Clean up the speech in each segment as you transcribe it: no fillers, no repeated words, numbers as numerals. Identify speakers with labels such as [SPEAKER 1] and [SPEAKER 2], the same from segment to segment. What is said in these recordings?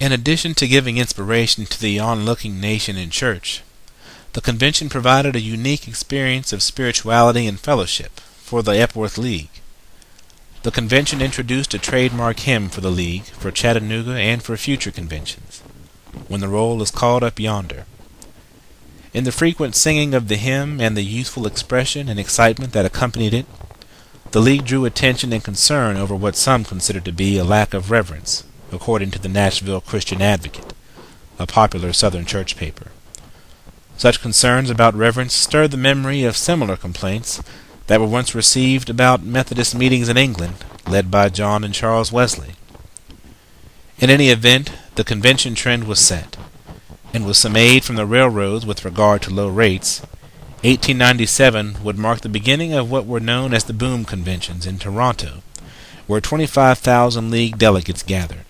[SPEAKER 1] In addition to giving inspiration to the onlooking nation and church, the convention provided a unique experience of spirituality and fellowship for the Epworth League. The convention introduced a trademark hymn for the League, for Chattanooga, and for future conventions, "When the roll is called up yonder." In the frequent singing of the hymn and the youthful expression and excitement that accompanied it, the League drew attention and concern over what some considered to be a lack of reverence, according to the Nashville Christian Advocate, a popular Southern church paper. Such concerns about reverence stirred the memory of similar complaints that were once received about Methodist meetings in England, led by John and Charles Wesley. In any event, the convention trend was set, and with some aid from the railroads with regard to low rates, 1897 would mark the beginning of what were known as the Boom Conventions in Toronto, where 25,000 League delegates gathered.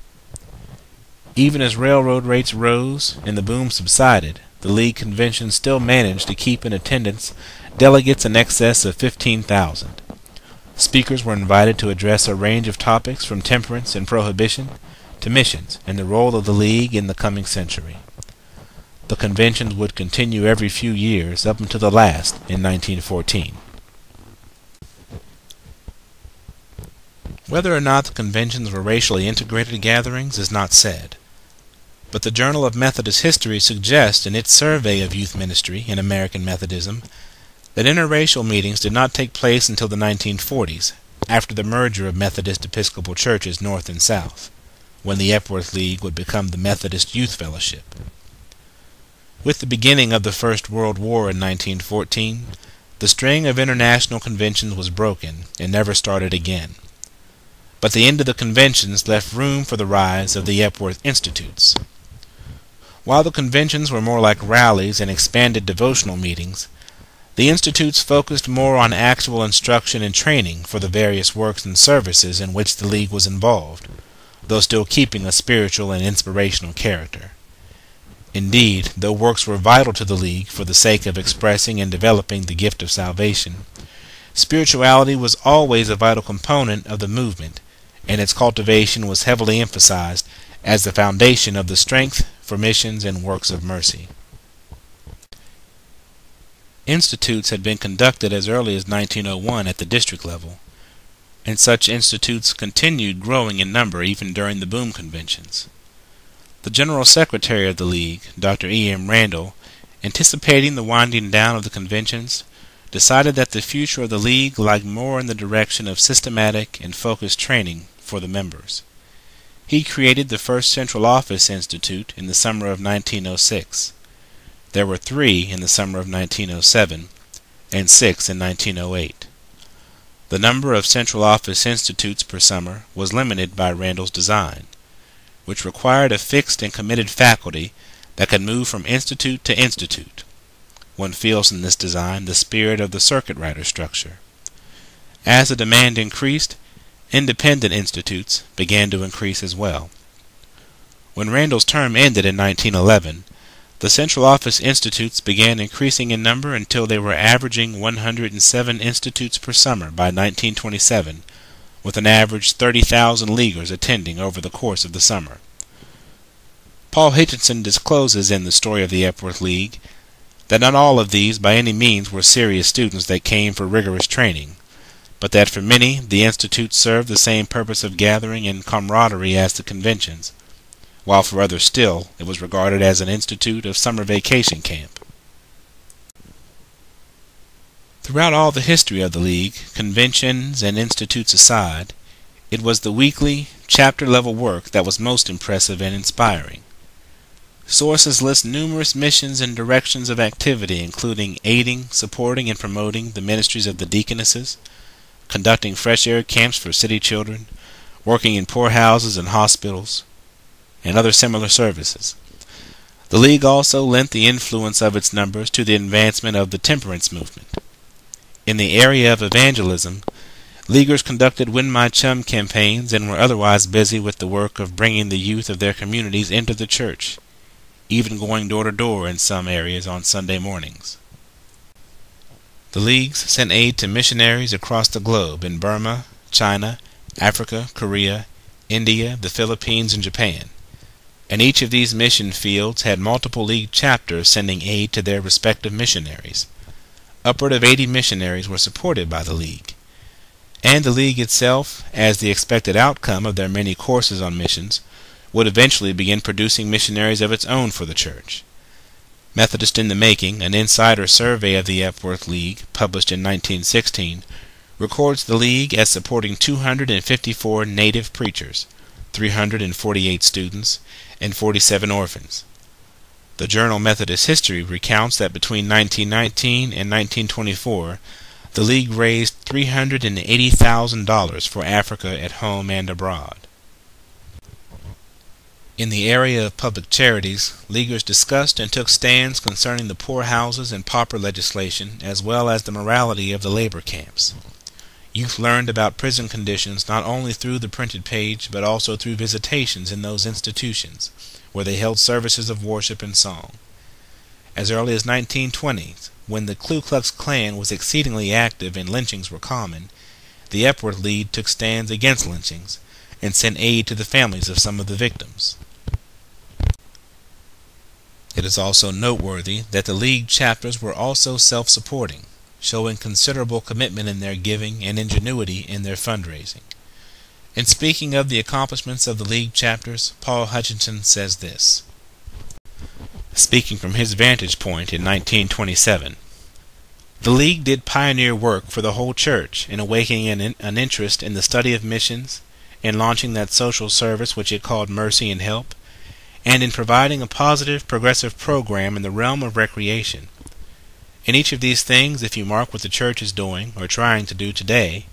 [SPEAKER 1] Even as railroad rates rose and the boom subsided, the League convention still managed to keep in attendance delegates in excess of 15,000. Speakers were invited to address a range of topics from temperance and prohibition to missions and the role of the League in the coming century. The conventions would continue every few years up until the last in 1914. Whether or not the conventions were racially integrated gatherings is not said, but the Journal of Methodist History suggests in its survey of youth ministry in American Methodism that interracial meetings did not take place until the 1940s, after the merger of Methodist Episcopal churches North and South, when the Epworth League would become the Methodist Youth Fellowship. With the beginning of the First World War in 1914, the string of international conventions was broken and never started again. But the end of the conventions left room for the rise of the Epworth Institutes. While the conventions were more like rallies and expanded devotional meetings, the institutes focused more on actual instruction and training for the various works and services in which the League was involved, though still keeping a spiritual and inspirational character. Indeed, though works were vital to the League for the sake of expressing and developing the gift of salvation, spirituality was always a vital component of the movement, and its cultivation was heavily emphasized as the foundation of the strength for missions and works of mercy. Institutes had been conducted as early as 1901 at the district level, and such institutes continued growing in number even during the Boom Conventions. The General Secretary of the League, Dr. E. M. Randall, anticipating the winding down of the conventions, decided that the future of the League lay more in the direction of systematic and focused training for the members. He created the first Central Office Institute in the summer of 1906. There were 3 in the summer of 1907, and 6 in 1908. The number of Central Office Institutes per summer was limited by Randall's design, which required a fixed and committed faculty that could move from institute to institute. One feels in this design the spirit of the circuit rider structure. As the demand increased, independent institutes began to increase as well. When Randall's term ended in 1911, the Central Office Institutes began increasing in number until they were averaging 107 institutes per summer by 1927, with an average 30,000 Leaguers attending over the course of the summer. Paul Hitchinson discloses in The Story of the Epworth League that not all of these by any means were serious students that came for rigorous training, but that for many the institutes served the same purpose of gathering and camaraderie as the conventions, while for others still it was regarded as an institute of summer vacation camp. Throughout all the history of the League, conventions and institutes aside, it was the weekly, chapter-level work that was most impressive and inspiring. Sources list numerous missions and directions of activity, including aiding, supporting, and promoting the ministries of the deaconesses, conducting fresh air camps for city children, working in poorhouses and hospitals, and other similar services. The League also lent the influence of its numbers to the advancement of the temperance movement. In the area of evangelism, Leaguers conducted Win My Chum campaigns and were otherwise busy with the work of bringing the youth of their communities into the church, even going door to door in some areas on Sunday mornings. The Leagues sent aid to missionaries across the globe in Burma, China, Africa, Korea, India, the Philippines, and Japan, and each of these mission fields had multiple League chapters sending aid to their respective missionaries. Upward of 80 missionaries were supported by the League. And the League itself, as the expected outcome of their many courses on missions, would eventually begin producing missionaries of its own for the church. Methodist in the Making, an insider survey of the Epworth League, published in 1916, records the League as supporting 254 native preachers, 348 students, and 47 orphans. The journal Methodist History recounts that between 1919 and 1924, the League raised $380,000 for Africa at home and abroad. In the area of public charities, Leaguers discussed and took stands concerning the poorhouses and pauper legislation, as well as the morality of the labor camps. Youth learned about prison conditions not only through the printed page, but also through visitations in those institutions, where they held services of worship and song. As early as 1920, when the Ku Klux Klan was exceedingly active and lynchings were common, the Epworth League took stands against lynchings and sent aid to the families of some of the victims. It is also noteworthy that the League chapters were also self-supporting, showing considerable commitment in their giving and ingenuity in their fundraising. In speaking of the accomplishments of the League chapters, Paul Hutchinson says this, speaking from his vantage point in 1927, "The League did pioneer work for the whole church in awakening an interest in the study of missions, in launching that social service which it called mercy and help, and in providing a positive, progressive program in the realm of recreation. In each of these things, if you mark what the church is doing, or trying to do today,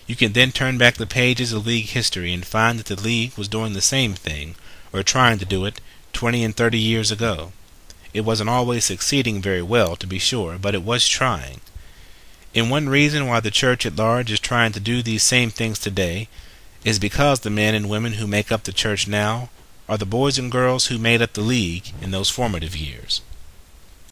[SPEAKER 1] you can then turn back the pages of League history and find that the League was doing the same thing, or trying to do it, 20 and 30 years ago. It wasn't always succeeding very well, to be sure, but it was trying. And one reason why the church at large is trying to do these same things today is because the men and women who make up the church now are the boys and girls who made up the League in those formative years."